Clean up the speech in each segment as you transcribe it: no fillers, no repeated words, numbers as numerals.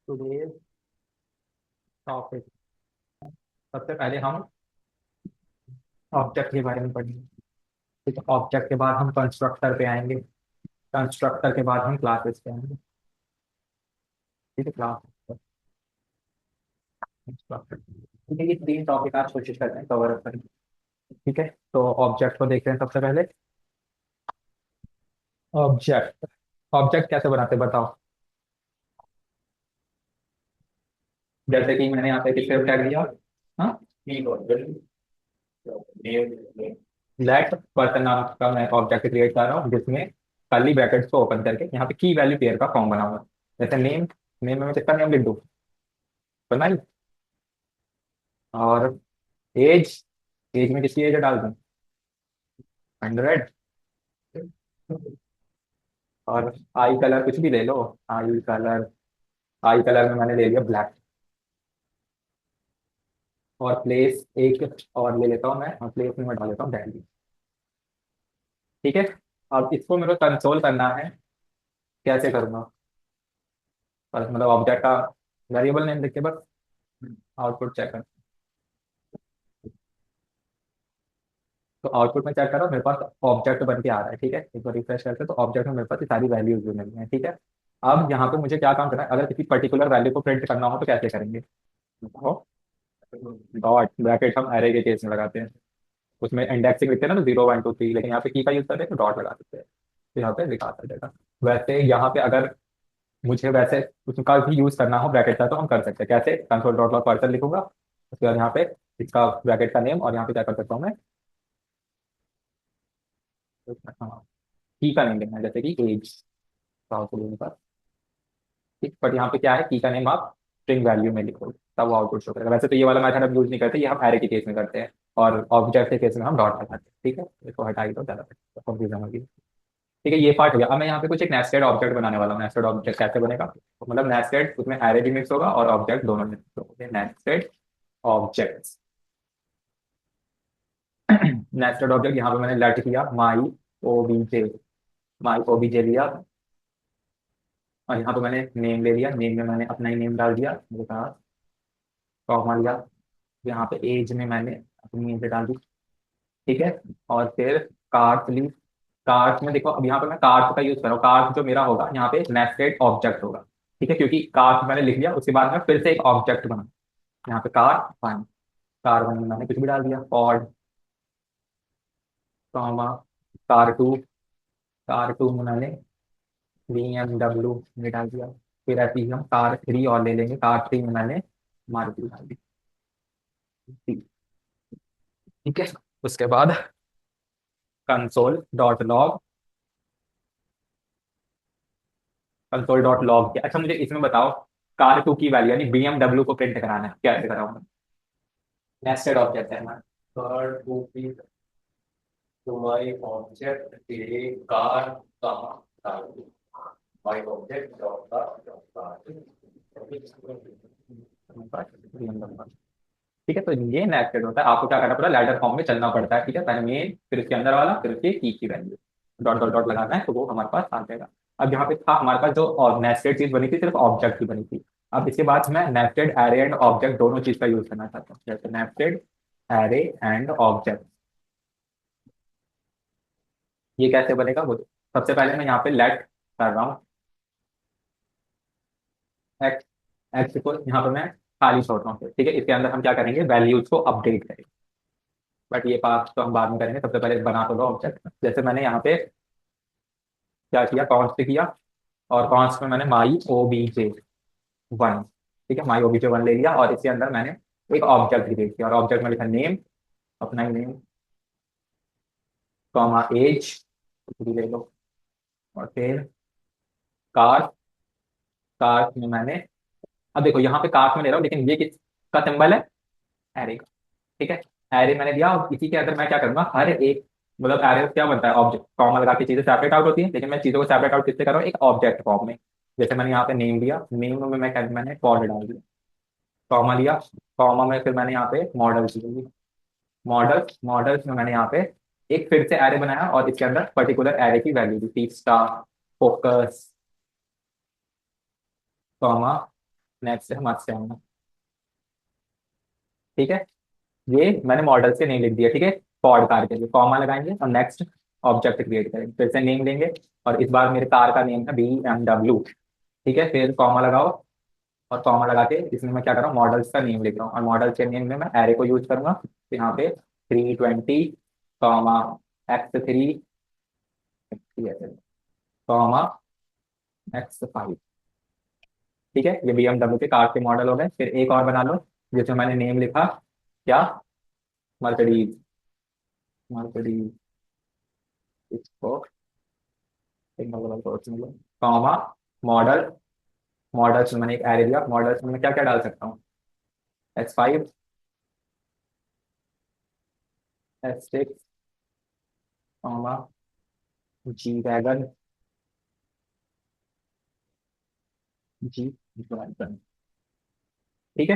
Today topic. सबसे पहले हम ऑब्जेक्ट के बारे में पढ़ेंगे। ठीक है, ऑब्जेक्ट के बाद हम कंस्ट्रक्टर पे आएंगे। कंस्ट्रक्टर के बाद हम क्लासेस पे आएंगे। ठीक है, क्लास कंस्ट्रक्टर। ठीक है, ये तीन टॉपिक आज कोशिश करते हैं कवर अप करने। ठीक है, तो ऑब्जेक्ट को देखते हैं सबसे पहले। ऑब्जेक्ट ऑब्जेक्ट कैसे बनाते हैं बताओ। जैसे कि मैंने यहाँ पे किससे टैग दिया। हाँ, लेट पर्सन नाम का मैं ऑब्जेक्ट क्रिएट कर रहा हूँ जिसमें कर्ली ब्रैकेट्स को ओपन करके यहाँ पे की वैल्यू पेयर का फॉर्म बना हुआ है। जैसे नेम, नेम में मैं किसका नेम लिख दूँ, बनाई। और एज, एज में किसकी एज डाल दूँ, 100। और आई कलर कुछ भी ले लो, आई कलर, आई कलर में मैंने ले लिया ब्लैक। और प्लेस एक और ले लेता हूँ मैं, और प्लेस में मैं डाल लेता हूँ दिल्ली। ठीक है, अब इसको मेरे को कंसोल करना है। कैसे करूँगा, बस मतलब ऑब्जेक्ट का वेरिएबल नेम लिख के बस आउटपुट चेक कर। तो आउटपुट में चेक करो, मेरे पास ऑब्जेक्ट बन के आ रहा है। ठीक है, एक बार रिफ्रेश करते हैं तो ऑब्जेक्ट में मेरे पास ये सारी वैल्यूज भी मिली हैं। ठीक है, अब यहाँ पे मुझे क्या काम करना है, अगर किसी पर्टिकुलर वैल्यू को प्रिंट करना हो तो कैसे करेंगे। डॉट ब्रैकेट हम एरे के केस में लगाते हैं। उसमें इंडेक्सिंग लिखते हैं ना, तो 0 1 2 3, लेकिन यहाँ पे की का यूज करते हैं तो डॉट लगा सकते हैं। तो यहाँ पे लिखा आता जाएगा। वैसे यहाँ पे अगर मुझे वैसे उसका भी यूज करना हो ब्रैकेट का तो हम कर सकते हैं। कैसे, कंसोल डॉट लॉग पर्सन लिखूंगा, उसके बाद यहाँ पे इसका ब्रैकेट का नेम, और यहाँ पे क्या कर सकता हूँ मैं, हाँ, की का नेम लिखना है जैसे कि एज। ठीक, बट यहाँ पे क्या है, की का नेम आप स्ट्रिंग वैल्यू में लिखो तब वो आउटपुट शो करेगा। वैसे तो ये वाला मेथड हम यूज नहीं करते, ये हम एरे के केस में करते हैं। और ऑब्जेक्ट के केस में हम डॉट लगाते हैं। ठीक है, इसको हटा ही दो, ज्यादा कंफ्यूजन होगी। ठीक है, ये पार्ट हो गया। अब मैं यहाँ पे कुछ एक नेस्टेड ऑब्जेक्ट बनाने वाला हूँ। नेस्टेड ऑब्जेक्ट कैसे बनेगा, तो मतलब नेस्टेड, उसमें एरे भी मिक्स होगा और ऑब्जेक्ट दोनों मिक्स होंगे। Nested objects. नेस्टेड ऑब्जेक्ट यहाँ पे मैंने लेट किया माई ओबीजे, माई ओबीजे लिया। और यहाँ पे मैंने नेम ले लिया, नेम में मैंने अपना ही नेम डाल दिया, मेरे पास कॉमा लिया। यहाँ पे एज में मैंने अपनी एज डाल दी। ठीक है, और फिर कार्ट ली। कार्ट में देखो, अब यहाँ पे मैं कार्ट का यूज कर रहा हूँ। कार्ट जो मेरा होगा यहाँ पे नेस्टेड ऑब्जेक्ट होगा। ठीक है, क्योंकि कार्ट मैंने लिख लिया, उसके बाद में फिर से एक ऑब्जेक्ट बना। यहाँ पे कार वन, कार वन में मैंने कुछ भी डाल दिया, Ford, comma, car two, car two में मैंने BMW में डाल दिया। फिर ऐसे ही हम कार थ्री और ले लेंगे, कार थ्री में मैंने मारुति डाल दी। ठीक है, उसके बाद console dot log, console dot log. अच्छा, मुझे इसमें बताओ, कार टू की वैल्यू यानी BMW को प्रिंट कराना है, कैसे कराऊंगा। नेस्टेड ऑब्जेक्ट है ना। कार टू की to my object A car, car two my object dot car. ठीक है, तो ये नेस्टेड होता है। आपको क्या करना पड़ता है, लैडर फॉर्म में चलना पड़ता है। ठीक है, पहले मेन, फिर इसके अंदर वाला, फिर उसके की वैल्यू, डॉट डॉट डॉट लगाना है तो वो हमारे पास आ जाएगा। अब यहाँ पे था हमारे पास जो नेस्टेड चीज बनी थी, सिर्फ ऑब्जेक्ट की बनी थी। अब इसके बाद मैं नेस्टेड एरे एंड ऑब्जेक्ट दोनों चीज का यूज करना चाहता हूँ। जैसे नेस्टेड एरे एंड ऑब्जेक्ट, ये कैसे बनेगा वो, सबसे पहले मैं यहाँ पे लेट कर रहा हूँ एक्स, एक्स को यहाँ पे मैं खाली छोड़ रहा हूँ। ठीक है, इसके अंदर हम क्या करेंगे, वैल्यूज को अपडेट करेंगे। बट ये पार्ट तो हम बाद में करेंगे, सबसे पहले बना तो लो ऑब्जेक्ट। जैसे मैंने यहाँ पे क्या किया, कॉन्स्ट किया, और कॉन्स्ट में मैंने माई ओबीजे वन, ठीक है, माई ओबीजे वन ले लिया। और इसके अंदर मैंने एक ऑब्जेक्ट क्रिएट किया, और ऑब्जेक्ट में लिखा नेम, अपना ही नेम, कॉमा एज ले लो। और फिर कार, कार में मैंने, अब देखो यहाँ पे कार में ले रहा हूँ, लेकिन ये किसका सिंबल है, एरे का। ठीक है, एरे मैंने दिया, और इसी के अंदर मैं क्या करूंगा, हर एक, मतलब एरे क्या बनता है, ऑब्जेक्ट, कॉमा लगा के चीजें सेपरेट आउट होती है, लेकिन मैं चीजों को सेपरेट आउट किससे कर रहा हूँ, एक ऑब्जेक्ट फॉर्म में। जैसे मैंने यहाँ पे नेम दिया, नेम में मैंने फॉर्ड डाल दिया, कॉमा लिया, कॉमा में फिर मैंने यहाँ पे मॉडल्स ली, मॉडल्स, मॉडल्स में मैंने यहाँ पे एक फिर से एरे बनाया, और इसके अंदर पर्टिकुलर एरे की वैल्यू दी थी, स्टार, फोकस, कॉमा, नेक्स्ट है मस्ट है। ठीक है, ये मैंने मॉडल्स के नेम लिख दिया। ठीक है, फॉर्ड कार के लिए कॉमा लगाएंगे और नेक्स्ट ऑब्जेक्ट क्रिएट करेंगे, फिर से नेम लेंगे और इस बार मेरे कार का नेम है BMW। ठीक है, फिर कॉमा लगाओ और कॉमा लगा के इसमें मैं क्या कर रहा हूँ, मॉडल्स का नेम लिख रहा हूँ और मॉडल्स के नेम में मैं एरे को यूज करूंगा। तो यहाँ पे 320 कॉमा X3 कॉमा X5। ठीक है, ये BMW के कार के मॉडल हो गए। फिर एक और बना लो जिसमें मैंने नेम लिखा क्या, मर्सिडीज। मर्सिडीज इसको कॉमा मॉडल। मॉडल्स में मैंने एक एरे दिया, मॉडल्स में मैं क्या क्या डाल सकता हूँ, S5 S6 comma G wagon G wagon. ठीक है,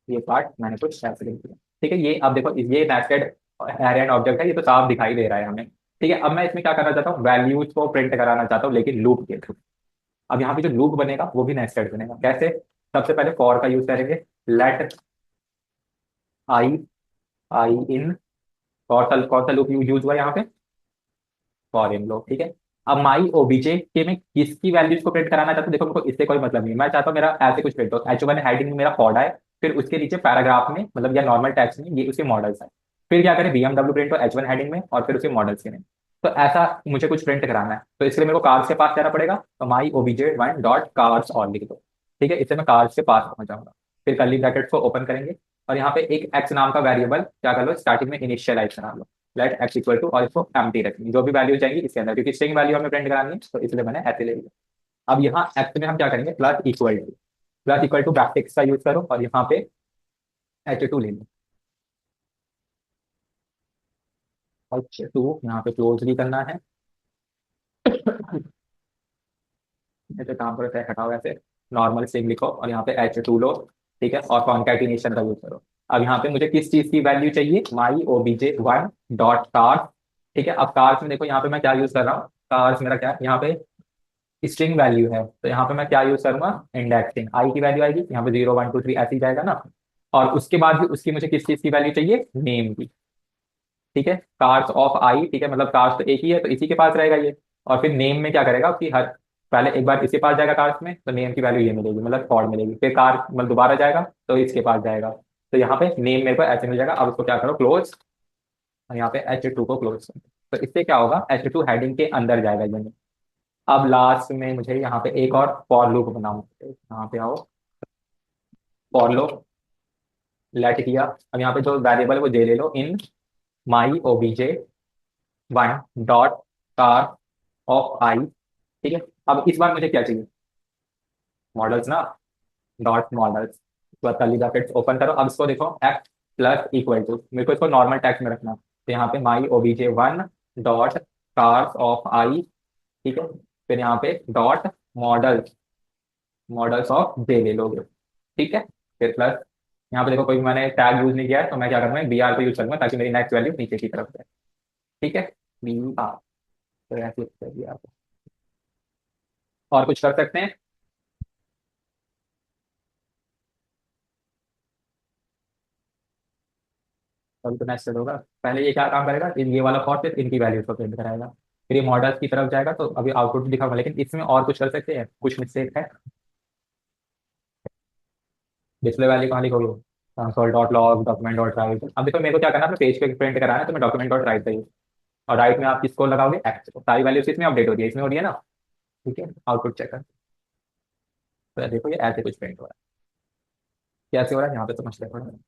ये पार्ट मैंने कुछ ऐसे लिख दिया। ठीक है, ये अब देखो ये नेस्टेड एरे एंड ऑब्जेक्ट है, ये तो साफ दिखाई दे रहा है हमें। ठीक है, अब मैं इसमें क्या करना चाहता हूँ, वैल्यूज को प्रिंट कराना चाहता हूँ लेकिन लूप के थ्रू। अब यहाँ पे जो लूप बनेगा वो भी नेस्टेड बनेगा। कैसे, सबसे पहले फॉर का यूज करेंगे। लेट आई आई इन, कौन सा लूप यूज हुआ यहाँ पे, फॉर इन लूप। ठीक है, अब माई ओबीजे के मैं किसकी वैल्यूज को प्रिंट कराना चाहता हूँ, देखो मेरे को इससे कोई मतलब नहीं, मैं चाहता हूँ मेरा ऐसे कुछ प्रिंट हो, H1 हेडिंग में मेरा फॉर्ड आए, फिर उसके नीचे पैराग्राफ में मतलब या नॉर्मल टेक्स्ट में ये उसके मॉडल्स आए, फिर क्या करें BMW प्रिंट हो H1 हेडिंग में और फिर उसके मॉडल्स के नेम। तो ऐसा मुझे कुछ प्रिंट कराना है, तो इसके लिए मेरे को कार्स के पास जाना पड़ेगा। तो माई OBJ1 डॉट कार्स ऑल लिख दो। ठीक है, इससे मैं कार्स के पास पहुंच जाऊंगा। फिर कर्ली ब्रैकेट्स को ओपन करेंगे और यहाँ पे एक एक्स नाम का वेरिएबल क्या कर लो, स्टार्टिंग में इनिशियलाइज करा लो। लेट एक्स इक्वल टू, और इसको एम्प्टी रखेंगे, जो भी वैल्यू चाहिए इसके अंदर, क्योंकि स्ट्रिंग वैल्यू हमें प्रिंट करानी है तो इसलिए मैंने ऐसे ले लिया। अब यहाँ एक्स में हम क्या करेंगे, प्लस इक्वल टू ब्रैकेट्स का यूज करो और यहाँ पे H2 ले लो। H2 यहाँ पे क्लोज भी करना है। ऐसे काम करो, चाहे हटाओ, ऐसे नॉर्मल स्ट्रिंग लिखो और यहाँ पे H2 लो। ठीक है, और कॉन्कैटिनेशन का यूज करो। अब यहाँ पे मुझे किस चीज की वैल्यू चाहिए, माई OBJ1 डॉट कार्स। ठीक है, अब कार्स में देखो यहाँ पे मैं क्या यूज कर रहा हूँ, कार्स मेरा क्या है, यहाँ पे स्ट्रिंग वैल्यू है तो यहाँ पे मैं क्या यूज करूंगा, इंडेक्सिंग। आई की वैल्यू आएगी यहाँ पे 0 1 2 3 ऐसे ही जाएगा ना। और उसके बाद भी उसकी मुझे किस चीज की वैल्यू चाहिए, नेम की। ठीक है, कार्स ऑफ आई, ठीक है, मतलब कार्स तो एक ही है तो इसी के पास रहेगा ये। और फिर नेम में क्या करेगा कि हर पहले एक बार इसके पास जाएगा कार्स में तो नेम की वैल्यू ये मिलेगी, मतलब फॉर्ड मिलेगी, फिर कार मतलब दोबारा जाएगा तो इसके पास जाएगा। तो यहाँ पे नेम मेरे को ऐसे मिल जाएगा। अब उसको क्या करो, क्लोज, और यहाँ पे H2 को क्लोज करो। तो इससे क्या होगा, H2 हेडिंग के अंदर जाएगा ये। अब लास्ट में मुझे यहाँ पे एक और फॉर लूप बनाऊं, यहाँ पे आओ, फॉर लो, लेट किया। अब यहाँ पे जो वेरिएबल है वो जे ले लो, इन माई OBJ1 डॉट कार ऑफ आई। ठीक है, अब इस बार मुझे क्या चाहिए, मॉडल्स ना, डॉट मॉडल्स। तो कर्ली ब्रैकेट्स ओपन करो। अब इसको देखो, एक्स प्लस इक्वल टू, मेरे को इसको नॉर्मल टेक्स्ट में रखना। तो यहाँ पे माई OBJ1 डॉट कार्स ऑफ आई। ठीक है, फिर यहाँ पे डॉट मॉडल्स, मॉडल्स ऑफ जे ले लोगे। ठीक है, फिर प्लस, यहाँ पे देखो कोई मैंने टैग यूज नहीं किया है तो मैं क्या करूँगा, BR को यूज करूंगा ताकि मेरी नेक्स्ट वैल्यू नीचे की तरफ जाए। ठीक है, BR, तो ऐसे करिए आप। और कुछ कर सकते हैं, तभी तो नेक्स्ट होगा। पहले ये क्या काम करेगा, ये वाला फॉर फिर इनकी वैल्यूज को प्रिंट कराएगा, फिर ये मॉडल्स की तरफ जाएगा तो अभी आउटपुट दिखाऊंगा, लेकिन इसमें और कुछ कर सकते हैं, कुछ मिस्टेक है। डिस्प्ले वैल्यू कहाँ लिखोगे, console dot log document dot right. अब देखो मेरे को क्या करना है, अपने पेज पे प्रिंट कराना है तो मैं डॉक्यूमेंट डॉट राइट चाहिए, और राइट में आप किसको लगाओगे, एक्स को। सारी वैल्यूज इसमें अपडेट हो रही है, इसमें हो रही है ना। ठीक है, आउटपुट चेक कर, तो देखो ये ऐसे कुछ प्रिंट हो रहा है। कैसे हो रहा है यहाँ पे समझ लें।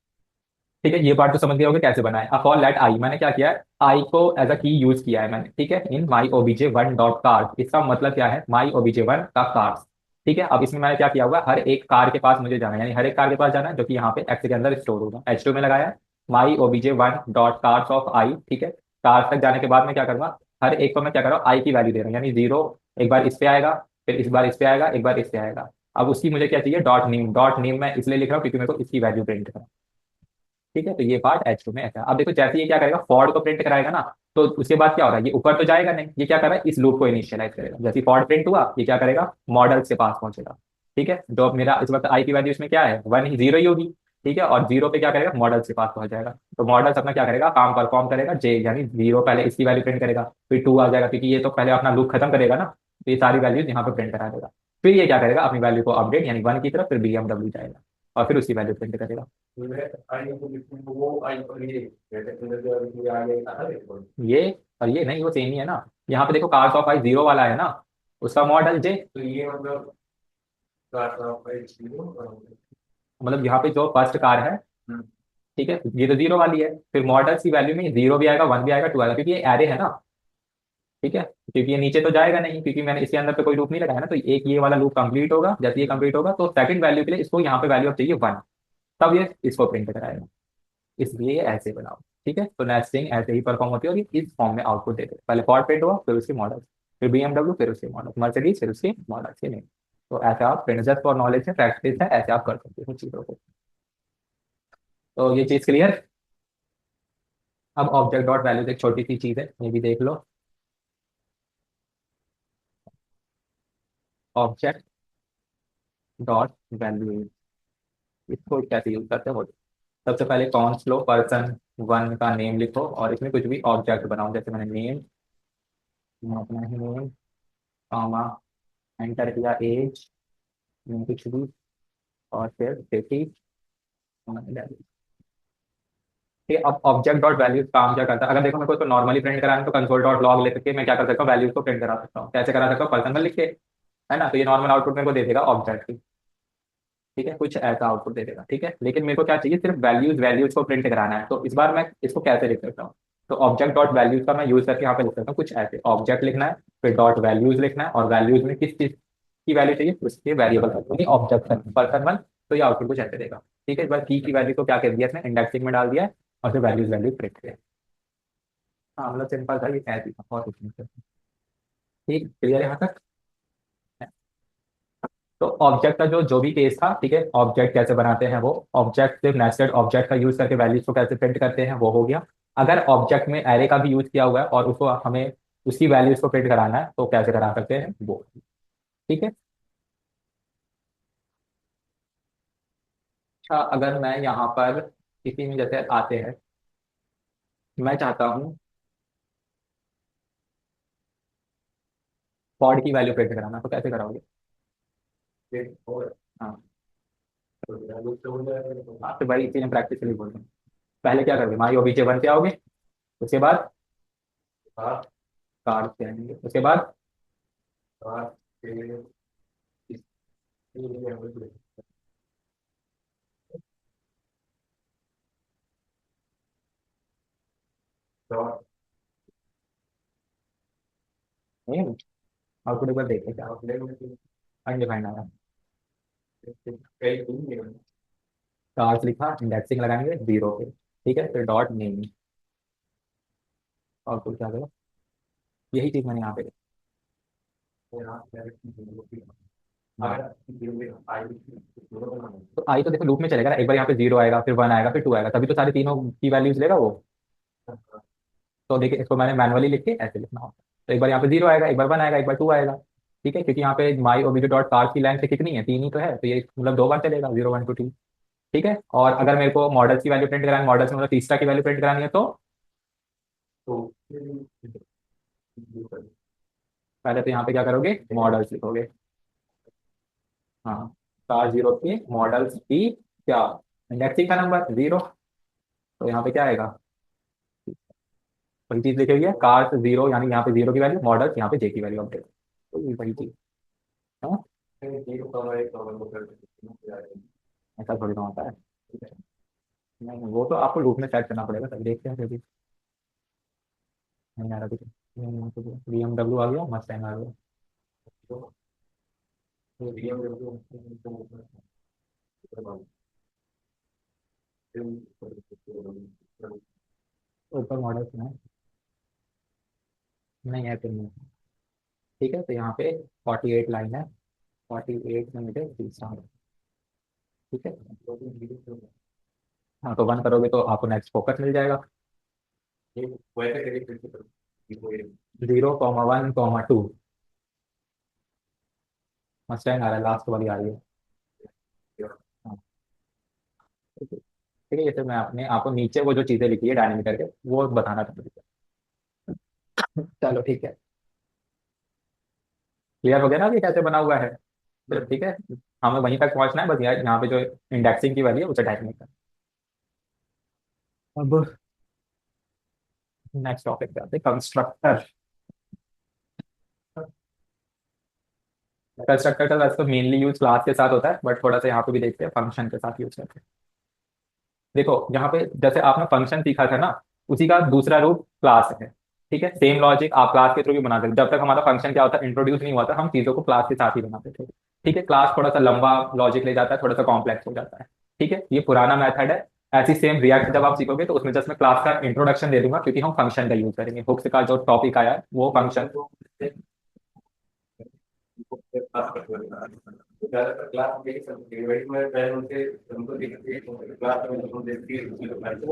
ठीक है, ये पार्ट तो समझ गए होगे कैसे बनाए। अब फॉर लेट आई, मैंने क्या किया है, आई को एज अ की यूज किया है मैंने। ठीक है, इन माई OBJ1 डॉट कार्स, इसका मतलब क्या है, माई OBJ1 का कार्स। ठीक है, अब इसमें मैंने क्या किया हुआ, हर एक कार के पास मुझे जाना है, यानी हर एक कार के पास जाना है जो कि यहाँ पे एक्स के अंदर स्टोर होगा। H2 में लगाया माई OBJ1 डॉट कार्स ऑफ आई। ठीक है, कार्स तक जाने के बाद मैं क्या करूंगा, हर एक को मैं क्या कर रहा हूँ, आई की वैल्यू दे रहा हूँ, यानी 0 एक बार इस पे आएगा, फिर इस बार इस पे आएगा, एक बार इस पे आएगा। अब उसकी मुझे क्या चाहिए, डॉट नेम। डॉट नेम मैं इसलिए लिख रहा हूँ क्योंकि मेरे को इसकी वैल्यू प्रिंट करना। ठीक है, तो ये पार्ट H2 में ऐसा है। अब देखो जैसे ये क्या करेगा, फॉर्ड को प्रिंट कराएगा ना, तो उसके बाद क्या हो रहा है, ये ऊपर तो जाएगा नहीं, ये क्या कर रहा है, इस लूप को इनिशियलाइज करेगा। जैसे फॉर्ड प्रिंट हुआ, ये क्या करेगा, मॉडल्स के पास पहुंचेगा। ठीक है, जो अब मेरा इस वक्त आई की वैल्यू इसमें क्या है, वन ही, जीरो ही होगी। ठीक है, और जीरो पे क्या करेगा, मॉडल के पास पहुंच जाएगा। तो मॉडल अपना क्या करेगा, काम परफॉर्म करेगा, जे यानी जीरो पहले इसकी वैल्यू प्रिंट करेगा, फिर टू आ जाएगा, क्योंकि ये तो पहले अपना लूप खत्म करेगा ना, तो ये सारी वैल्यूज यहाँ पे प्रिंट करा देगा। फिर ये क्या करेगा, अपनी वैल्यू को अपडेट यानी वन की तरफ, फिर BMW जाएगा और फिर उसकी वैल्यू प्रिंट करेगा। ये और ये नहीं, वो सेम ही है ना। यहाँ पे देखो कार्स ऑफ आई जीरो वाला है ना, उसका मॉडल जे, मतलब यहाँ पे जो फर्स्ट कार है, ठीक है, ये तो जीरो वाली है, फिर मॉडल्स की वैल्यू में जीरो भी आएगा, वन भी आएगा, टू आएगा, क्योंकि ये एरे है ना। ठीक है, क्योंकि ये नीचे तो जाएगा नहीं, क्योंकि मैंने इसके अंदर पे कोई लूप नहीं लगाया ना, तो एक ये वाला लूप कंप्लीट होगा, जैसे ये कंप्लीट होगा तो सेकंड वैल्यू के लिए इसको यहाँ पे वैल्यू अब चाहिए वन, तब ये इसको प्रिंट कराएगा। इसलिए ये ऐसे बनाओ। ठीक है, तो नेस्टिंग ऐसे ही परफॉर्म होती है, और ये इस फॉर्म में आउटपुट देते हैं, पहले फॉर्ड प्रिंट हुआ, फिर उसके मॉडल, फिर BMW, फिर उसके मॉडल, मर्सिडीज, फिर उसके मॉडल के नहीं। तो ऐसे आप प्रिंट, जस्ट फॉर नॉलेज है, प्रैक्टिस है, ऐसे आप कर सकते हो चीजों को। तो ये चीज क्लियर। अब ऑब्जेक्ट डॉट वैल्यूज एक छोटी सी चीज है, ये भी देख लो। ऑब्जेक्ट डॉट वैल्यू, इसको कैसे यूज करते हो। सबसे पहले कॉन्स लो, पर्सन वन का नेम लिखो, और इसमें कुछ भी ऑब्जेक्ट बनाओ, जैसे मैंने नेम, अपना ही नेम, कॉमा, एंटर किया एज, कुछ भी, और फिर सिटी। ठीक है, अब ऑब्जेक्ट डॉट वैल्यूज काम क्या करता है, अगर देखो मेरे को तो नॉर्मली प्रिंट कराना है, तो कंसोल डॉट लॉग लेकर मैं क्या कर सकता हूँ, वैल्यूज को प्रिंट करा सकता हूँ। कैसे करा सकता हूँ, पर्सन में लिख के, है ना, तो ये नॉर्मल आउटपुट मेरे को दे देगा ऑब्जेक्ट की। ठीक है, कुछ ऐसा आउटपुट दे देगा। ठीक है, लेकिन मेरे को क्या चाहिए, सिर्फ वैल्यूज, वैल्यूज को प्रिंट कराना है, तो इस बार मैं इसको कैसे लिख सकता हूँ। तो ऑब्जेक्ट डॉट वैल्यूज का मैं यूज करके यहाँ पे लिख सकता हूँ कुछ ऐसे, ऑब्जेक्ट लिखना है, फिर डॉट वैल्यूज लिखना है, और वैल्यूज में किस चीज की वैल्यू चाहिए, उसके वेरिएबल ऑब्जेक्ट पर्सन वन, तो ये आउटपुट कुछ ऐसे देगा। ठीक है, इस बार की वैल्यू को क्या कर दिया इसने, इंडेक्सिंग में डाल दिया है, और फिर वैल्यूज वैल्यू प्रिंट किया। हाँ, मतलब सिंपल था, ये ऐसे ही था, बहुत कुछ नहीं था। ठीक, क्लियर यहाँ तक। तो ऑब्जेक्ट का जो जो भी केस था, ठीक है, ऑब्जेक्ट कैसे बनाते हैं वो, ऑब्जेक्ट सिर्फ नेस्टेड ऑब्जेक्ट का यूज करके वैल्यूज को कैसे प्रिंट करते हैं वो हो गया। अगर ऑब्जेक्ट में एरे का भी यूज किया हुआ है और उसको हमें उसकी वैल्यूज को प्रिंट कराना है, तो कैसे करा सकते हैं वो। ठीक है। अच्छा, अगर मैं यहाँ पर किसी में जैसे आते हैं, मैं चाहता हूँ पॉड की वैल्यू प्रिंट कराना, तो कैसे कराओगे। हाँ, हाँ, तो भाई इसी ने प्रैक्टिस के लिए बोल रहा हूँ। पहले क्या करोगे, माई ओबीजे वन पे आओगे, उसके बाद कार्ड पे आएंगे, उसके बाद आउटपुट एक बार देखते क्या अनडिफाइंड आया। कार्ड लिखा, इंडेक्सिंग लगाएंगे जीरो पे, ठीक है, फिर डॉट नेम, आउटपुट क्या देगा, यही चीज मैंने यहाँ पे हाँ। तो आई तो देखो लूप में चलेगा ना, एक बार यहाँ पे जीरो आएगा, फिर वन आएगा, फिर टू आएगा, तभी तो सारी तीनों की वैल्यूज लेगा वो। तो देखिए, इसको मैंने मैनुअली लिख के ऐसे लिखना होता है, तो एक बार यहाँ पे जीरो आएगा, एक बार वन आएगा, एक बार टू आएगा। ठीक है, क्योंकि यहाँ पे माई ओबीजे डॉट कार्ड की लेंथ कितनी है, तीन ही तो है, तो ये मतलब दो बार चलेगा, जीरो वन टू थ्री। ठीक है, और अगर मेरे को मॉडल्स की वैल्यू प्रिंट करानी, मॉडल्स में मतलब तीसरा की वैल्यू प्रिंट करानी है, तो पहले तो यहाँ पे क्या करोगे, मॉडल्स लिखोगे। हाँ, कार जीरो की मॉडल्स की क्या, इंडेक्सिंग का नंबर जीरो, तो यहाँ पे क्या आएगा, वही चीज लिखेगी, कार जीरो, यानी यहाँ पे जीरो की वैल्यू, मॉडल्स यहाँ पे जे की वैल्यू अपडेट, तो ये वही चीज। हाँ, ऐसा थोड़ी ना होता है। नहीं, वो तो आपको लूप में सेट करना पड़ेगा, तभी देखते हैं फिर भी। नहीं आ रहा कुछ, BMW आ गया, मस्टैंग आ गया। ऊपर मॉडल्स में नहीं है, फिर नहीं। ठीक है, तो यहाँ पे 48 लाइन है, 48 में मुझे तीसरा, ठीक है। हाँ, तो वन करोगे तो आपको नेक्स्ट फोकस मिल जाएगा, zero comma one comma two, Mustang आ रहा है, लास्ट वाली आ रही है। हाँ, ठीक है ठीक है, ये तो मैं अपने आपको नीचे वो जो चीजें लिखी है डायनेमिक करके वो बताना था मुझे। चलो ठीक है। क्लियर हो गया ना अभी कैसे बना हुआ है। चलो ठीक है। हमें वहीं तक पहुंचना है, बस यार यहाँ पे जो इंडेक्सिंग की वैल्यू है उसे टाइप नहीं करना। अब नेक्स्ट टॉपिक पे आते हैं, कंस्ट्रक्टर। कंस्ट्रक्टर का वैसे तो मेनली यूज क्लास के साथ होता है, बट थोड़ा सा यहाँ पे भी देखते हैं फंक्शन के साथ यूज करते हैं। देखो यहाँ पे जैसे आपने फंक्शन सीखा था ना, उसी का दूसरा रूप क्लास है। ठीक है, सेम लॉजिक आप क्लास के थ्रू भी बना सकते, जब तक हमारा फंक्शन क्या होता है इंट्रोड्यूस नहीं हुआ था, हम चीजों को क्लास के साथ ही बनाते थे। ठीक है, क्लास थोड़ा सा लंबा लॉजिक ले जाता है, थोड़ा सा कॉम्प्लेक्स हो जाता है। ठीक है, ये पुराना मेथड है। ऐसी सेम रिएक्ट जब आप सीखोगे तो उसमें जस्ट मैं क्लास का इंट्रोडक्शन दे दूंगा, क्योंकि हम फंक्शन का यूज करेंगे, हुक्स का जो टॉपिक आया है वो फंक्शन।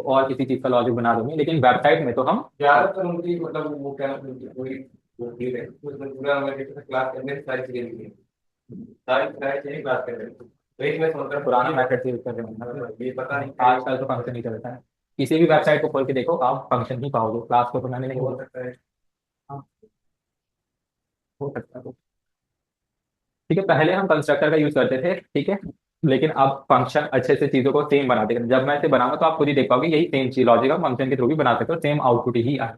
और किसी चीज का लॉजिक बना दूंगी, लेकिन वेबसाइट में तो हम ज्यादातर उनकी मतलब वो क्या कोई वो चीज है उसमें पूरा क्लास करने की सारी चीजें लिखी हैं, सारी सारी चीजें क्लास कर रहे हैं। तो एक मैं सोच रहा पुराना मेथड से यूज कर रहे हैं, मतलब ये पता नहीं आजकल तो फंक्शन नहीं चलता है। किसी भी वेबसाइट को खोल के देखो आप फंक्शन ही पाओगे, क्लास को तो मैंने नहीं हो सकता है। हाँ, हो सकता है। ठीक है, पहले हम कंस्ट्रक्टर का यूज करते थे, ठीक है, लेकिन अब फंक्शन अच्छे से चीजों को सेम बनाते हैं। जब मैं इसे बनाऊंगा तो आप खुद ही देख पाओगे यही सेम चीज लॉजिक हम फंक्शन के थ्रू भी बना सकते हो, सेम आउटपुट ही आए।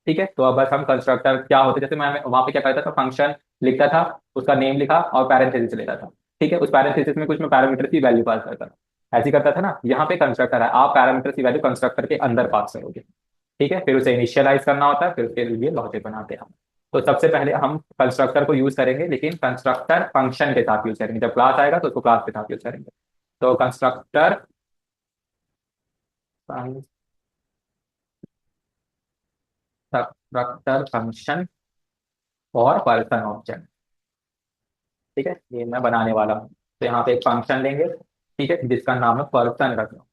ठीक है, तो अब बस हम कंस्ट्रक्टर क्या होते हैं, जैसे मैं वहां पे क्या करता था, फंक्शन लिखता था, उसका नेम लिखा और पैरेंथेसिस लेता था। ठीक है, उस पैरेंथेसिस में कुछ मैं पैरामीटर की वैल्यू पास करता था, ऐसे ही करता था ना। यहाँ पे कंस्ट्रक्टर है, आप पैरामीटर की वैल्यू कंस्ट्रक्टर के अंदर पास करोगे। ठीक है, फिर उसे इनिशियलाइज करना होता है, फिर उसके लिए लॉजिक बनाते हैं हम। तो सबसे पहले हम कंस्ट्रक्टर को यूज करेंगे, लेकिन कंस्ट्रक्टर फंक्शन के साथ यूज करेंगे, जब क्लास आएगा तो उसको क्लास के साथ यूज करेंगे। तो कंस्ट्रक्टर कंस्ट्रक्टर फंक्शन और पर्सन ऑब्जेक्ट। ठीक है, ये मैं बनाने वाला हूँ। तो यहाँ पे एक फंक्शन लेंगे, ठीक है, जिसका नाम है पर्सन रख लो।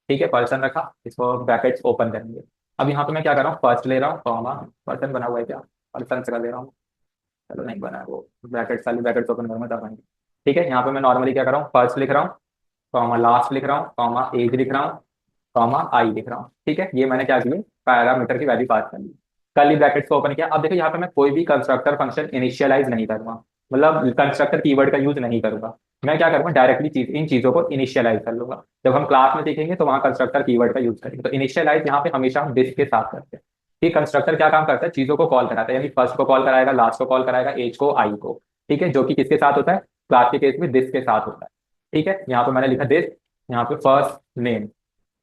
ठीक है, पर्सन रखा, इसको ब्रैकेट्स ओपन करेंगे। अब यहाँ पे मैं क्या कर रहा हूँ, फर्स्ट ले रहा हूँ कॉमा, पर्सन बना हुआ है क्या, पर्सन से कर ले रहा हूँ। चलो नहीं बना है वो, ब्रैकेट साली ब्रैकेट्स ओपन करूंगा तब आएंगे। ठीक है, यहाँ पे मैं नॉर्मली क्या कर रहा हूँ, फर्स्ट लिख रहा हूँ, कॉमा लास्ट लिख रहा हूँ, कॉमा एज लिख रहा हूँ, कॉमा आई लिख रहा हूँ। ठीक है, ये मैंने क्या किया, पैरामीटर की वैल्यू पास कर ली। कर्ली ब्रैकेट्स को ओपन किया। अब देखो यहाँ पे मैं कोई भी कंस्ट्रक्टर फंक्शन इनिशियलाइज नहीं करूंगा, मतलब कंस्ट्रक्टर कीवर्ड का यूज नहीं करूंगा। मैं क्या करूंगा, डायरेक्टली इन चीजों को इनिशियलाइज कर लूंगा। जब हम क्लास में सीखेंगे तो वहां कंस्ट्रक्टर कीवर्ड का यूज करेंगे। तो इनिशियलाइज यहाँ पे हमेशा हम दिस के साथ करते हैं। कि कंस्ट्रक्टर क्या काम करता है, चीजों को कॉल कराता है, यानी फर्स्ट को कॉल कराएगा, लास्ट को कॉल कराएगा, एज को, आई को। ठीक है, जो कि किसके साथ होता है, क्लास के केस में दिस के साथ होता है। ठीक है, यहाँ पे मैंने लिखा दिस, यहाँ पे फर्स्ट नेम।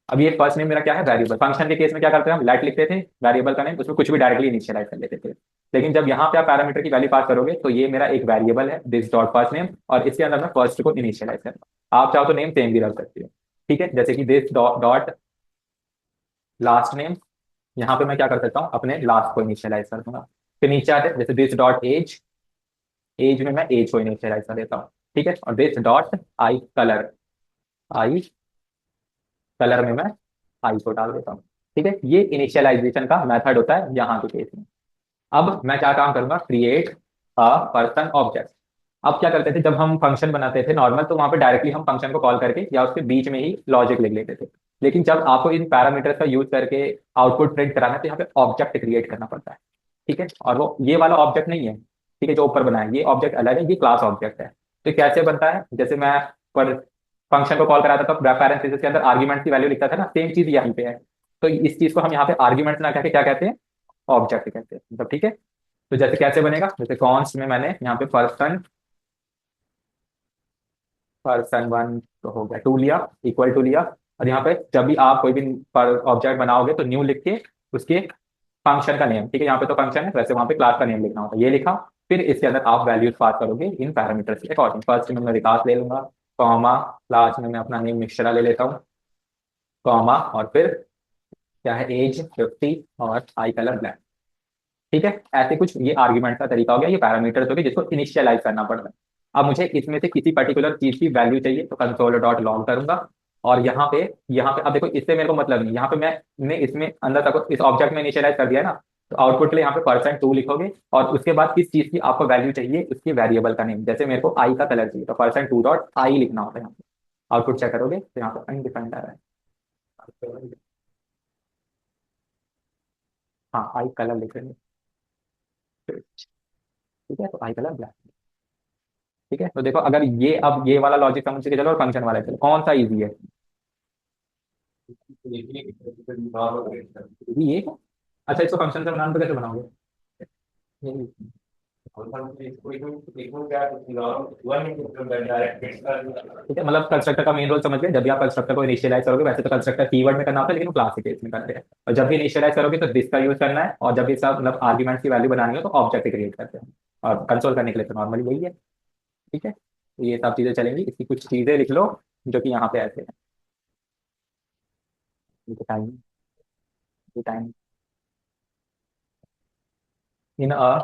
अब ये फर्स्ट नेम मेरा क्या है, वेरिएबल। फंक्शन के केस में क्या करते हैं, हम लेट लिखते थे वेरिएबल का नेम, उसमें कुछ भी डायरेक्टली इनिशियलाइज कर लेते थे। लेकिन जब यहाँ पे आप पैरामीटर की वैल्यू पास करोगे तो ये मेरा एक वेरिएबल है, दिस डॉट फर्स्ट नेम, और इसके अंदर मैं फर्स्ट को इनिशियलाइज करता हूँ। आप चाहो तो नेम सेम भी रख सकते हो। ठीक है, जैसे कि दिस डॉट लास्ट नेम, यहाँ पे मैं क्या कर सकता हूँ, अपने लास्ट को इनिशियलाइज कर दूंगा। फिर नीचे आते हैं, जैसे दिस डॉट एज, एज में मैं एज को इनिशियलाइज कर देता हूँ। ठीक है, और this dot I colour, I colour में मैं आई को डाल देता हूँ। ठीक है, ये इनिशियलाइजेशन का मेथड होता है यहाँ के केस में। अब मैं क्या काम करूंगा, क्रिएट अ पर्सन ऑब्जेक्ट। अब क्या करते थे, जब हम फंक्शन बनाते थे नॉर्मल, तो वहां पे डायरेक्टली हम फंक्शन को कॉल करके या उसके बीच में ही लॉजिक लिख लेते थे। लेकिन जब आपको इन पैरामीटर्स का यूज करके आउटपुट प्रिंट कराना है तो यहाँ पे ऑब्जेक्ट क्रिएट करना पड़ता है। ठीक है, और वो ये वाला ऑब्जेक्ट नहीं है, ठीक है, जो ऊपर बना है ये ऑब्जेक्ट अलग है, ये क्लास ऑब्जेक्ट है। तो कैसे बनता है, जैसे मैं पर फंक्शन को कॉल कराता था, पैरेंथेसिस के अंदर आर्ग्यूमेंट की वैल्यू लिखता था ना, सेम चीज यहाँ पे है। तो इस चीज को हम यहाँ पे आर्ग्यूमेंट ना कहके क्या कहते हैं, ऑब्जेक्ट कहते हैं, मतलब ठीक है। तो जैसे कैसे बनेगा, जैसे कॉन्स्ट में मैंने यहाँ पे पर्सन, पर्सन वन तो हो गया, टू लिया, इक्वल टू लिया। और यहाँ पे जब भी आप कोई भी ऑब्जेक्ट बनाओगे तो न्यू लिख के उसके फंक्शन का नेम, ठीक है, यहाँ पे तो फंक्शन है, वैसे वहां पे क्लास का नेम लिखना होता है, ये लिखा। फिर इसके अंदर आप वैल्यूज पास करोगे इन पैरामीटर्स के अकॉर्डिंग। फर्स्ट में मैं विकास ले लूंगा, कॉमा, लास्ट में मैं अपना नेम मिश्रा ले लेता हूँ, कॉमा, और फिर क्या है, एज 50 और आई कलर ब्लैक। ठीक है, ऐसे कुछ ये आर्ग्यूमेंट का तरीका हो गया, ये पैरामीटर्स हो गए जिसको इनिशियलाइज करना पड़ता है। अब मुझे इसमें से किसी पर्टिकुलर चीज की वैल्यू चाहिए तो कंसोल डॉट लॉग करूंगा। और यहाँ पे अब देखो इससे मेरे को मतलब नहीं, यहाँ पे मैंने इसमें अंदर तक इस ऑब्जेक्ट में इनिशियलाइज कर दिया है ना। तो आउटपुट के लिए यहाँ पे %2 लिखोगे, और उसके बाद किस चीज की आपको वैल्यू चाहिए, उसकी वेरिएबल का नेम, जैसे मेरे को आई का कलर चाहिए तो %2.i लिखना होता है यहाँ पे। आउटपुट चेक करोगे तो यहाँ पे अनडिफाइंड आ रहा है। हाँ, आई कलर लिख रहे हैं। ठीक है, तो आई कलर ब्लैक। ठीक है, तो देखो अगर ये, अब ये वाला लॉजिक समझ के चलो और फंक्शन वाला चलो, कौन सा इजी है? ये है। अच्छा, इसको फंक्शन से बनाने तो कैसे बनाओगे? ये- ठीक है, मतलब कंस्ट्रक्टर का मेन रोल समझ गए, जब भी आप कंस्ट्रक्टर को इनिशियलाइज करोगे, वैसे तो कंस्ट्रक्टर कीवर्ड में करना होता है, लेकिन क्लास के केस में करते हैं। और जब भी इनिशियलाइज करोगे तो दिस का यूज करना है, और जब भी सब मतलब आर्ग्यूमेंट्स की वैल्यू बनानी हो तो ऑब्जेक्ट क्रिएट करते हैं। और कंसोल करने के लिए तो नॉर्मली वही है। ठीक है, तो ये सब चीजें चलेंगी, इसकी कुछ चीजें लिख लो जो कि यहाँ पे ऐसे है। Time, time in a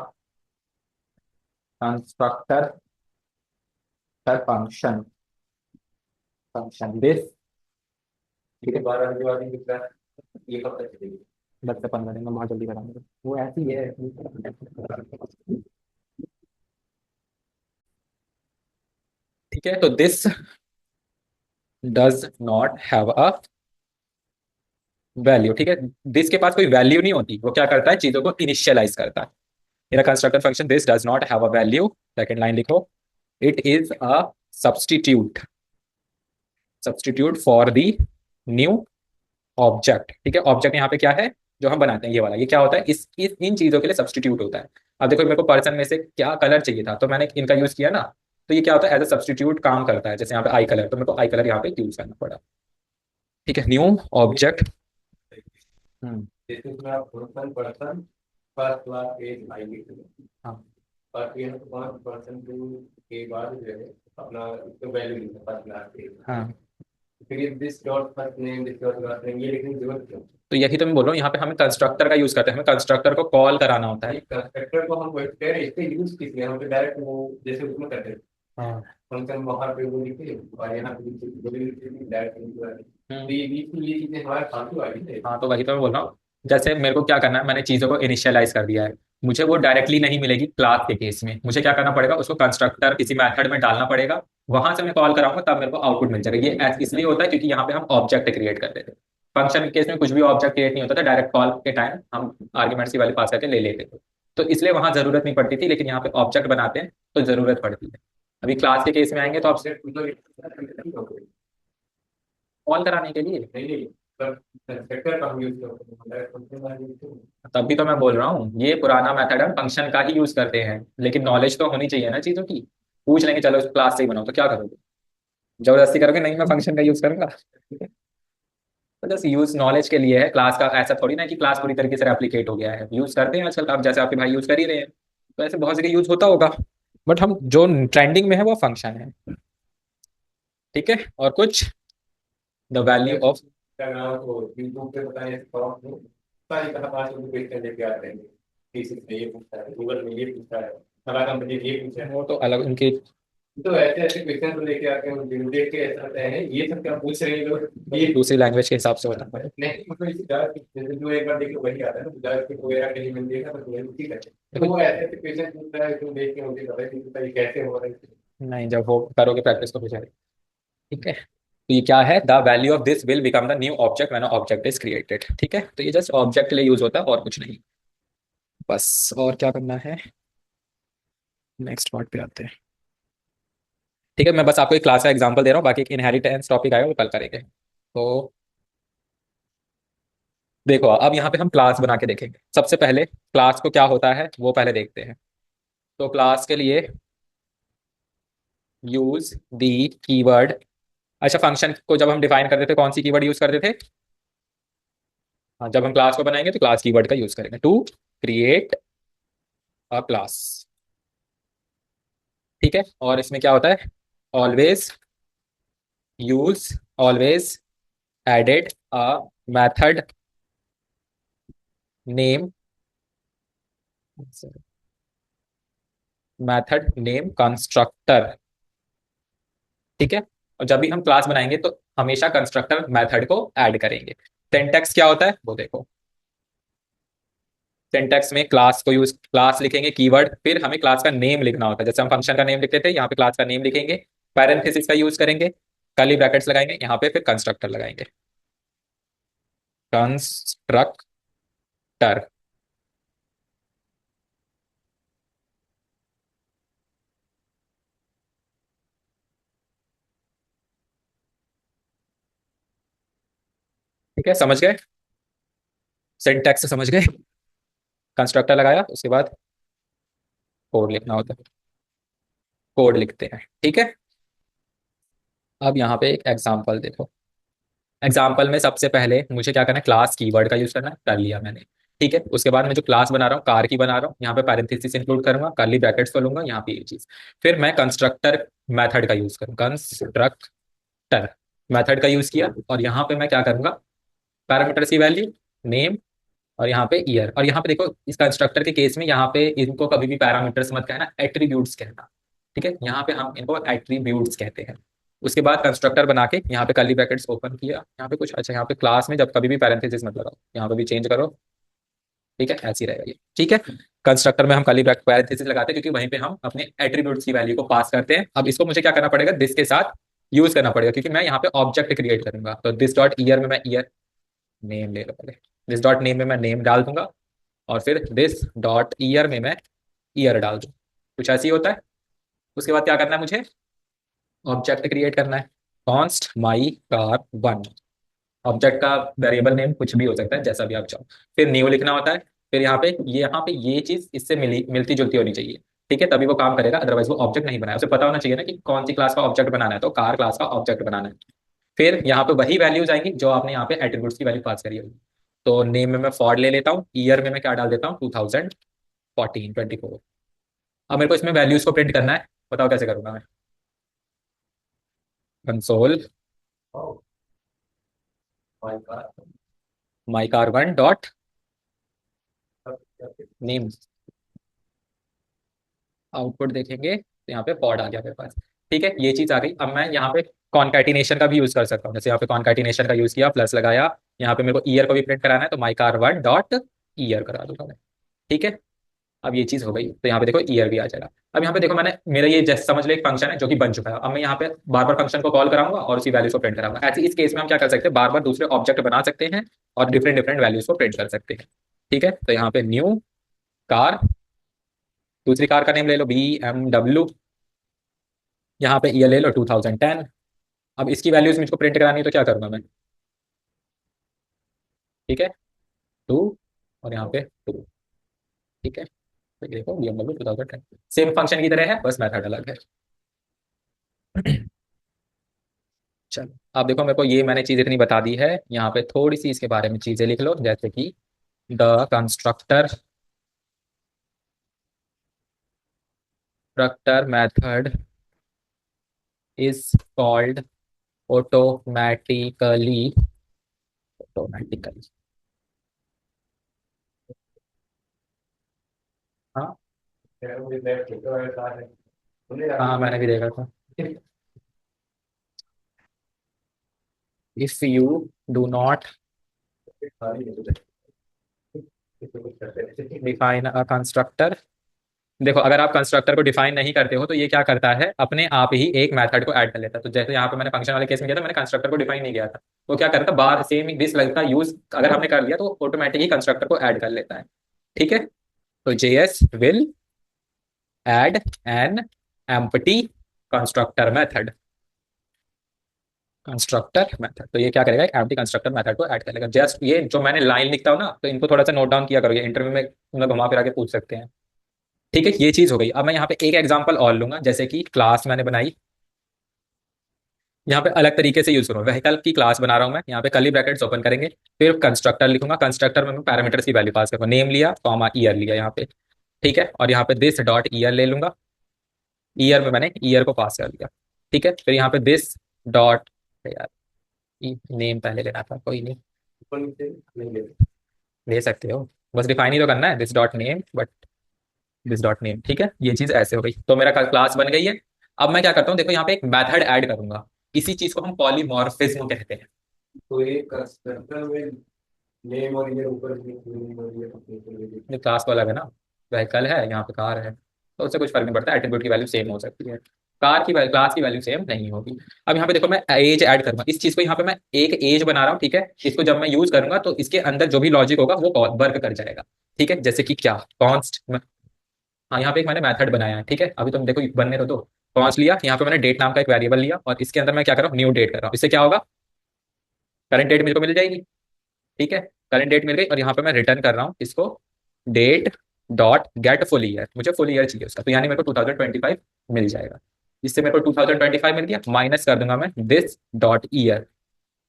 constructor function, this. ठीक है, 10 से 15 दिन में बहुत जल्दी कराऊंगा, वो ऐसी है। ठीक है, तो this does not have a value. ठीक है, दिस के पास कोई वैल्यू नहीं होती, वो क्या करता है, चीजों को इनिशियलाइज करता है। मेरा constructor function this does not have a value, second line लिखो, it is a substitute, for the new object. ठीक है, ऑब्जेक्ट यहाँ पे क्या है, जो हम बनाते हैं, ये वाला, ये क्या होता है, इस इन चीजों के लिए सब्सटीट्यूट होता है। अब देखो मेरे को पर्सन में से क्या कलर चाहिए था, तो मैंने इनका यूज किया ना, तो ये क्या होता है, एज अ सब्सटीट्यूट काम करता है। जैसे यहाँ पे आई कलर, तो मेरे को आई कलर यहाँ पे यूज करना पड़ा। ठीक है, न्यू ऑब्जेक्ट। हम्म। हाँ, हाँ, तो यही तो मैं बोल रहा हूँ, यहाँ पे हमें कंस्ट्रक्टर का यूज करते हैं, हमें कंस्ट्रक्टर को कॉल कराना होता है। हाँ। हाँ, तो वही तो मैं बोल रहा हूँ, जैसे मेरे को क्या करना है, मैंने चीजों को इनिशियलाइज कर दिया है, मुझे वो डायरेक्टली नहीं मिलेगी क्लास के केस में, मुझे क्या करना पड़ेगा, उसको कंस्ट्रक्टर किसी मेथड में डालना पड़ेगा, वहां से मैं कॉल कराऊंगा, तब मेरे को आउटपुट मिल जाएगा। ये इसलिए होता है क्योंकि यहाँ पे हम ऑब्जेक्ट क्रिएट कर रहे थे। फंक्शन के केस में कुछ भी ऑब्जेक्ट क्रिएट नहीं होता था, डायरेक्ट कॉल के टाइम हम आर्ग्यूमेंट्स की वैल्यू पास करके ले लेते थे। तो इसलिए वहां जरूरत नहीं पड़ती थी, लेकिन यहाँ पे ऑब्जेक्ट बनाते हैं तो जरूरत पड़ती है। अभी क्लास के केस में आएंगे तो आप कॉल कराने के लिए, तब भी तो मैं बोल रहा हूँ, ये पुराना मेथड हम फंक्शन का ही यूज करते हैं, लेकिन नॉलेज तो होनी चाहिए ना चीजों की। पूछ लेंगे चलो क्लास से ही बनाओ, तो क्या करोगे, जबरदस्ती करोगे, नहीं मैं फंक्शन का यूज करूंगा। तो जस्ट यूज नॉलेज के लिए है, क्लास का ऐसा थोड़ी ना कि क्लास पूरी तरीके से रेप्लिकेट हो गया है, यूज करते हैं आजकल, आप जैसे आपके भाई यूज कर ही रहे हैं, तो ऐसे बहुत जगह यूज होता होगा, बट हम जो ट्रेंडिंग में है वो फंक्शन है। ठीक है, और कुछ, द वैल्यू ऑफ, वो तो अलग उनके, दूसरी लैंग्वेज के हिसाब से होता है। नहीं, जब वो करोगे प्रैक्टिस तो हो जाएगी। ठीक है, तो ये क्या है, the value of this will become the new object when object is created. ठीक है, तो ये जस्ट ऑब्जेक्ट के लिए यूज होता है और कुछ नहीं, बस। और क्या करना है, नेक्स्ट पार्ट पे आते हैं। ठीक है, मैं बस आपको एक क्लास का एग्जांपल दे रहा हूँ, बाकी एक इनहेरिटेंस टॉपिक आएगा वो कल करेंगे। तो देखो, अब यहाँ पे हम क्लास बना के देखेंगे। सबसे पहले क्लास को क्या होता है वो पहले देखते हैं। तो क्लास के लिए यूज दी कीवर्ड। अच्छा, फंक्शन को जब हम डिफाइन करते थे कौन सी कीवर्ड यूज करते थे? हाँ, जब हम क्लास को बनाएंगे तो क्लास कीवर्ड का यूज करेंगे, टू क्रिएट अ क्लास। ठीक है, और इसमें क्या होता है, always use, always added a method name, constructor. ठीक है, और जब भी हम क्लास बनाएंगे तो हमेशा कंस्ट्रक्टर मेथड को ऐड करेंगे। सिंटैक्स क्या होता है वो देखो, सिंटैक्स में क्लास को यूज, क्लास लिखेंगे कीवर्ड, फिर हमें क्लास का नेम लिखना होता है। जैसे हम फंक्शन का नेम लिखते थे, यहाँ पे क्लास का नेम लिखेंगे, पैरेंथेसिस का यूज करेंगे, कर्ली ब्रैकेट्स लगाएंगे, यहाँ पे फिर कंस्ट्रक्टर लगाएंगे, कंस्ट्रक्टर। ठीक है, समझ गए? सिंटैक्स समझ गए? कंस्ट्रक्टर लगाया, उसके बाद कोड लिखना होता है, कोड लिखते हैं। ठीक है, अब यहाँ पे एक एग्जाम्पल देखो। एग्जाम्पल में सबसे पहले मुझे क्या करना है, क्लास कीवर्ड का यूज करना है, कर लिया मैंने। ठीक है, उसके बाद मैं जो क्लास बना रहा हूँ, कार की बना रहा हूँ, यहाँ पे पैरेंथेसिस इंक्लूड करूंगा, कर्ली ब्रैकेट्स को लूंगा, यहाँ पे ये चीज। फिर मैं कंस्ट्रक्टर मेथड का यूज करूँ, कंस्ट्रक्टर मेथड का यूज किया, और यहाँ पे मैं क्या करूंगा, पैरामीटर्स की वैल्यू, नेम, और यहाँ पे ईयर। और यहाँ पे देखो, इस कंस्ट्रक्टर के केस में यहाँ पे इनको कभी भी पैरामीटर्स मत कहना, एट्रीब्यूट्स कहना। ठीक है, यहाँ पे हम इनको एट्रीब्यूट्स कहते हैं। उसके बाद कंस्ट्रक्टर बना के यहाँ पे कर्ली ब्रैकेट्स ओपन किया, यहाँ पे कुछ अच्छा, यहाँ पे क्लास में जब कभी भी पैरेंथेसिस मत लगाओ, यहाँ पे भी चेंज करो। ठीक है, ऐसे ही रहेगा ये। ठीक है, कंस्ट्रक्टर में हम कर्ली ब्रैकेट पैरेंथेसिस लगाते हैं, क्योंकि वहीं पे हम अपने एट्रीब्यूट्स की वैल्यू को पास करते हैं। अब इसको मुझे क्या करना पड़ेगा, दिस के साथ यूज करना पड़ेगा, क्योंकि मैं यहाँ पे ऑब्जेक्ट क्रिएट करूंगा। तो दिस डॉट ईयर में मैं ईयर नेम ले लो पहले, दिस डॉट नेम में मैं नेम डाल दूंगा, और फिर दिस डॉट ईयर में मैं ईयर डाल दूँ। कुछ ऐसे ही होता है। उसके बाद क्या करना है मुझे, ऑब्जेक्ट क्रिएट करना है, const my car one. Object का वेरिएबल नेम कुछ भी हो सकता है, जैसा भी आप चाहो। फिर न्यू लिखना होता है, फिर यहाँ पे ये चीज इससे मिलती जुलती होनी चाहिए। ठीक है, तभी वो काम करेगा, अदरवाइज वो ऑब्जेक्ट नहीं बनाया। उसे पता होना चाहिए ना कि कौन सी क्लास का ऑब्जेक्ट बनाना है, तो कार क्लास का ऑब्जेक्ट बनाना है। फिर यहाँ पे वही वैल्यूज आएंगी जो आपने यहाँ पे एट्रीब्यूट्स की वैल्यू पास करी होगी। तो नेम में मैं फॉर ले लेता हूँ, ईयर में मैं क्या डाल देता हूँ, 2014 24। अब मेरे को इसमें वैल्यूज को प्रिंट करना है, बताओ कैसे करूंगा मैं। Console my car one dot name, output देखेंगे तो यहाँ पे पॉड आ गया मेरे पास। ठीक है, ये चीज आ गई। अब मैं यहाँ पे कॉन्कैटिनेशन का भी यूज कर सकता हूँ। जैसे यहाँ पे कॉन्कैटिनेशन का यूज किया, प्लस लगाया, यहाँ पे मेरे को ईयर को भी प्रिंट कराना है, तो my car one dot year करा दूंगा मैं। ठीक है, अब ये चीज हो गई, तो यहाँ पे देखो ईयर भी आ जाएगा। अब यहाँ पे देखो, मैंने मेरा ये जैसे समझ लो एक फंक्शन है जो कि बन चुका है। अब मैं यहाँ पे बार बार फंक्शन को कॉल कराऊंगा और उसी वैल्यूज को प्रिंट कराऊंगा। ऐसे इस केस में हम क्या कर सकते हैं, बार बार दूसरे ऑब्जेक्ट बना सकते हैं और डिफरेंट डिफरेंट वैल्यूज को प्रिंट कर सकते हैं। ठीक है, तो यहाँ पे न्यू कार, दूसरी कार का नेम ले लो BMW, यहाँ पे ईयर ले लो 2010। अब इसकी वैल्यूज मुझको प्रिंट करानी है, तो क्या करूंगा मैं, ठीक है, 2, और यहाँ पे 2। ठीक है, तो ये देखो BMW 2010 सेम फंक्शन की तरह है, बस मेथड अलग है। चलो, अब देखो, मेरे को ये मैंने चीज इतनी बता दी है, यहाँ पे थोड़ी सी इसके बारे में चीजें लिख लो, जैसे कि the constructor method is called automatically, automatically. हाँ, हाँ मैंने भी देखा था। If you do not define a constructor, देखो अगर आप कंस्ट्रक्टर को डिफाइन नहीं करते हो, तो ये क्या करता है, अपने आप ही एक मेथड को ऐड कर लेता है। तो जैसे यहाँ पे मैंने फंक्शन वाले केस में किया था, मैंने कंस्ट्रक्टर को डिफाइन नहीं किया था, वो क्या करता है, बार सेम दिस लाइन का यूज अगर हमने कर लिया, तो ऑटोमेटिक ही कंस्ट्रक्टर को ऐड कर लेता है। ठीक है, तो JS will add an empty constructor method, constructor method. तो ये क्या करेगा, एक एम्प्टी कंस्ट्रक्टर मेथड को ऐड कर लेगा। जस्ट ये जो मैंने लाइन लिखता हूँ ना, तो इनको थोड़ा सा नोट डाउन किया करो, ये इंटरव्यू में तुम लोग घुमा फिरा के पूछ सकते हैं। ठीक है, ये चीज हो गई। अब मैं यहाँ पे एक एग्जांपल और लूंगा, जैसे कि क्लास मैंने बनाई, यहाँ पे अलग तरीके से यूज करूँ। व्हीकल की क्लास बना रहा हूँ मैं, यहाँ पे कर्ली ब्रैकेट्स ओपन करेंगे, फिर कंस्ट्रक्टर लिखूंगा, कंस्ट्रक्टर में मैं पैरामीटर्स की वैल्यू पास करूंगा, नेम लिया, कॉमा ईयर लिया यहाँ पे। ठीक है, और यहाँ पे दिस डॉट ईयर ले लूंगा, ईयर में मैंने ईयर को पास कर दिया। ठीक है, फिर यहाँ पे दिस डॉट, यार नेम पहले लेना था, कोई नहीं, ले सकते हो, बस डिफाइन ही तो करना है, this dot name, but this dot name. ठीक है, ये चीज ऐसे हो गई, तो मेरा क्लास बन गई है। अब मैं क्या करता हूँ, देखो यहाँ पे एक मेथड ऐड करूंगा, इसी चीज को हम पॉलीमॉर्फिज्म कहते हैं। तो ये कंस्ट्रक्टर में नेम और ये ऊपर नेम और ये अपने ये क्लास को अलग है ना, व्हीकल है, यहाँ पे कार है, तो उससे कुछ फर्क नहीं पड़ता, एट्रीब्यूट की वैल्यू सेम हो सकती है, कार की क्लास की वैल्यू सेम नहीं होगी। अब यहाँ पे देखो, मैं एज ऐड करूंगा इस चीज को, यहाँ पे मैं एक एज बना रहा हूँ, ठीक है, इसको जब मैं यूज करूंगा तो इसके अंदर जो भी लॉजिक होगा वो वर्क कर जाएगा, ठीक है, जैसे कि क्या, कॉन्स्ट, हाँ यहाँ पे एक मैंने मेथड बनाया है, ठीक है, अभी तुम देखो बनने तो दो। कॉन्स्ट लिया, यहाँ पे मैंने डेट नाम का एक वेरिएबल लिया, और इसके अंदर मैं क्या कर रहा हूँ, न्यू डेट कर रहा हूँ, इससे क्या होगा, करंट डेट मेरे को मिल जाएगी, ठीक है, करंट डेट मिल गई, और यहाँ पे मैं रिटर्न कर रहा हूँ इसको, date dot get full year, मुझे फुल ईयर चाहिए उसका, तो यानी मेरे को 2025 मिल जाएगा, इससे मेरे को 2025 मिल गया, माइनस कर दूंगा मैं दिस डॉट ईयर।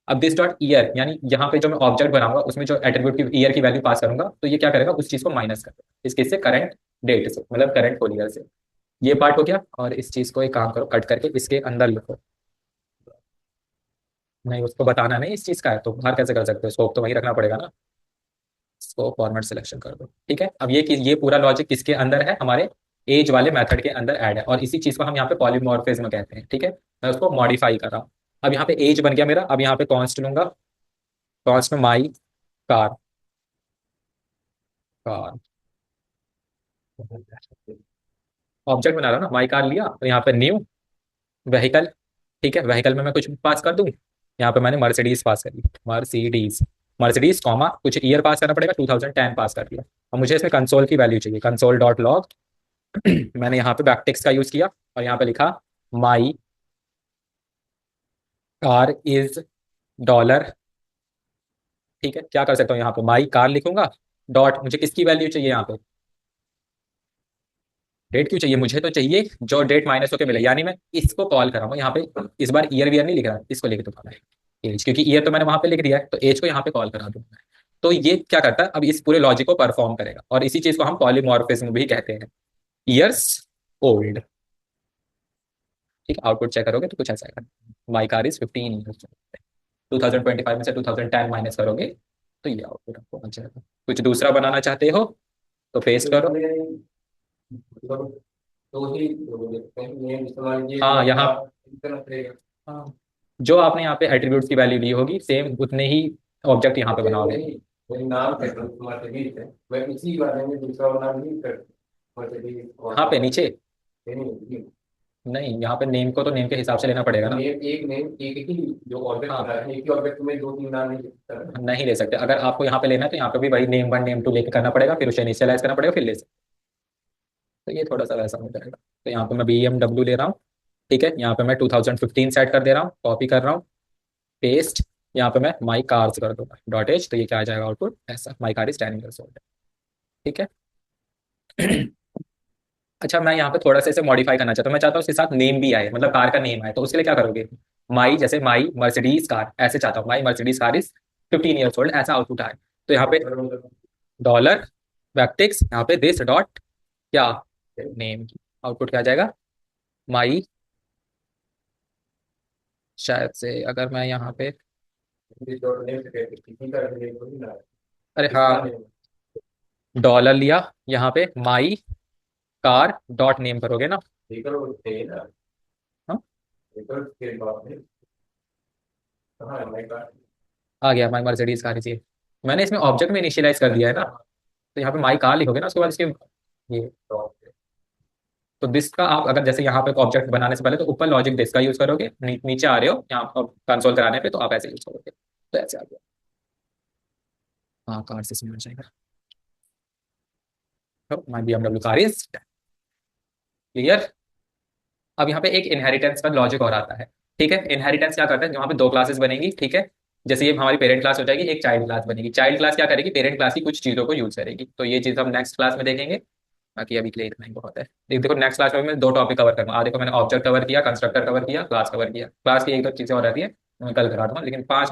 अब दिस डॉट ईयर यानी यहाँ पे जो मैं ऑब्जेक्ट बनाऊंगा उसमें जो एट्रीब्यूट की ईयर की वैल्यू पास करूंगा, तो ये क्या करेगा, उस चीज को माइनस कर देगा इसके से, करंट डेट से, मतलब करंट फुल ईयर से। ये पार्ट हो गया, और इस चीज को एक काम करो, कट करके इसके अंदर लिखो। नहीं, उसको बताना नहीं इस चीज का है तो बाहर कैसे कर सकते हो, स्कोप तो वहीं रखना पड़ेगा ना, इसको फॉर्मेट सिलेक्शन कर दो, ठीक है। अब ये पूरा लॉजिक किसके अंदर है, हमारे एज वाले मेथड के अंदर ऐड है, और इसी चीज को हम यहाँ पे पॉलीमॉर्फिज्म कहते हैं, ठीक है। मैं उसको मॉडिफाई कर रहा हूँ। अब यहाँ पे एज बन गया मेरा, अब यहाँ पे कॉन्स्ट लूंगा, कॉन्स्ट में माई कार, कार ऑब्जेक्ट बना रहा हूँ ना, माई कार लिया, तो यहाँ पे न्यू व्हीकल, ठीक है, व्हीकल में मैं कुछ पास कर दूं, यहाँ पे मैंने मर्सिडीज पास करी, मर्सिडीज, मर्सिडीज कॉमा कुछ ईयर पास करना पड़ेगा, 2010 पास कर दिया। और मुझे इसमें कंसोल की वैल्यू चाहिए, कंसोल डॉट लॉग मैंने यहाँ पे बैकटिक्स का यूज किया, और यहाँ पे लिखा माई कार इज डॉलर, ठीक है, क्या कर सकता हूँ यहाँ पे, माई कार लिखूंगा, डॉट मुझे किसकी वैल्यू चाहिए यहाँ पे, डेट क्यों चाहिए, मुझे तो चाहिए जो डेट माइनस होकर मिले, यानी मैं इसको कॉल कर रहा हूँ यहाँ पे, इस बार ईयर वियर नहीं लिख रहा, इसको लिख दूंगा मैं एज, क्योंकि ईयर तो मैंने वहां पे लिख दिया है, तो एज को यहाँ पे कॉल करा दूंगा। तो ये क्या करता है, अब इस पूरे लॉजिक को परफॉर्म करेगा, और इसी चीज को हम पॉलीमॉर्फिज्म भी कहते हैं, ईयर्स ओल्ड, ठीक है, आउटपुट चेक करोगे तो कुछ ऐसा आएगा, माई कार इज 15 ईयर्स, 2025 में से 2010 माइनस करोगे तो ये आउटपुट आपको आ जाएगा। कुछ दूसरा बनाना चाहते हो तो पेस्ट तो करो। इसमें मतलब दो ही वो देखते हैं, नेम इस्तेमाल ये जो हाँ आपका यहाँ, इतना रहेगा। हाँ, जो आपने यहाँ पे एट्रीब्यूट्स की वैल्यू ली होगी सेम उतने ही ऑब्जेक्ट यहाँ पे नहीं बनाओगे। नहीं, वही नाम है मर्सिडीज है, मैं इसी बारे में दूसरा नाम नहीं कर मर्सिडीज कहाँ पे, नीचे, नहीं। नहीं यहाँ पे नेम को तो नेम के हिसाब से लेना पड़ेगा ना। नेम एक ही जो ऑब्जेक्ट हाँ, बना है, एक ही ऑब्जेक्ट में दो तीन नाम नहीं लिख सकता है। नहीं ले सकते, अगर आपको यहाँ पे लेना है तो यहाँ पे भी वही नेम वन नेम टू लेके करना पड़ेगा, फिर उसे इनिशियलाइज करना पड़ेगा, फिर ले सकते। तो ये थोड़ा सा वैसा हो जाएगा, तो यहाँ पे मैं BMW ले रहा हूँ, ठीक है, यहाँ पे मैं 2015 सेट कर दे रहा हूँ, कॉपी कर रहा हूँ, पेस्ट, यहाँ पे मैं माई कार्स कर दूंगा डॉट एच, तो ये क्या आ जाएगा आउटपुट ऐसा, my car is 10 years old, ठीक है। अच्छा, मैं यहाँ पे थोड़ा सा इसे मॉडिफाई करना चाहता हूँ, मैं चाहता हूँ उसके साथ नेम भी आए, मतलब कार का नेम आए, तो उसके लिए क्या करोगे, माई, जैसे माई मर्सिडीज कार ऐसे चाहता हूँ, my Mercedes car is 15 years old, ऐसा आउटपुट आए, तो यहाँ पे डॉलर बैकटिक्स, यहाँ पे दिस डॉट क्या, नेम, आउटपुट क्या आ जाएगा, माई, शायद से अगर मैं यहाँ पे, नेम से कहते हैं, किसी का नेम थोड़ी ना है, अरे किसका हाँ, नेम डॉलर लिया, यहाँ पे माई कार डॉट नेम करोगे ना। लेकर वो थे ना, हाँ, लेकर के बाद में कहाँ है माई कार्ड। आ गया, माई मर्सिडीज कार चाहिए, मैंने इसमें ऑब्जेक्ट में इनिशियलाइज कर दिया है ना, तो यहाँ पे माई कार लिखोगे ना, उसके बाद इसके ये, तो दिस का आप अगर जैसे यहाँ पे ऑब्जेक्ट बनाने से पहले तो ऊपर लॉजिक दिस का यूज करोगे, नीचे आ रहे हो यहाँ कंसोल कराने पे तो आप ऐसे यूज करोगे, तो ऐसे आ गया, हाँ कार से इसमें आ जाएगा, तो माई BMW कार इज क्लियर। अब यहाँ पे एक इनहेरिटेंस का लॉजिक और आता है, ठीक है, इनहेरिटेंस क्या करता है, यहाँ पे दो क्लासेस बनेंगी, ठीक है, जैसे ये हमारी पेरेंट क्लास हो जाएगी, एक चाइल्ड क्लास बनेगी, चाइल्ड क्लास क्या करेगी, पेरेंट क्लास की कुछ चीजों को यूज करेगी, तो ये चीज हम नेक्स्ट क्लास में देखेंगे, बाकी अभी के लिए इतना ही बहुत है। देखो नेक्स्ट क्लास में मैं दो टॉपिक कवर करूंगा, देखो मैंने ऑब्जेक्ट कवर किया, कंस्ट्रक्टर कवर किया, क्लास कवर किया, क्लास की एक दो चीजें और रहती है, मैं कल करा दूंगा, लेकिन 5